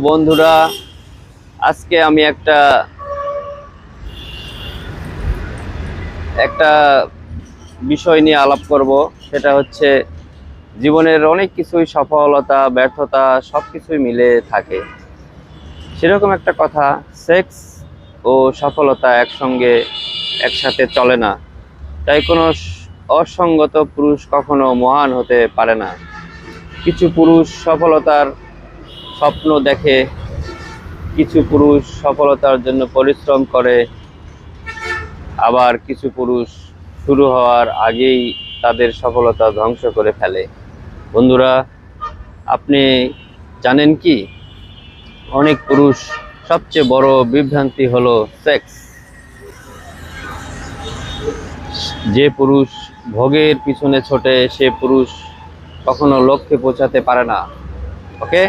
বন্ধুরা, আজকে আমি একটা একটা বিষয় নিয়ে আলাপ করব। সেটা হচ্ছে জীবনের অনেক কিছুই সফলতা ব্যর্থতা সবকিছুই মিলে থাকে। সেরকম একটা কথা, সেক্স ও সফলতা একসাথে চলে না। তাই কোনো অসঙ্গত পুরুষ কখনো মহান হতে পারে না। কিছু পুরুষ সফলতার স্বপ্ন দেখে, কিছু পুরুষ সফলতার জন্য পরিশ্রম করে, আবার কিছু পুরুষ শুরু হওয়ার আগেই তাদের সফলতা ধ্বংস করে ফেলে। বন্ধুরা, আপনি জানেন কি, অনেক পুরুষ সবচেয়ে বড় বিভ্রান্তি হলো সেক্স। যে পুরুষ ভোগের পিছনে ছোটে সে পুরুষ কখনো লক্ষ্যে পৌঁছাতে পারে না। ওকে।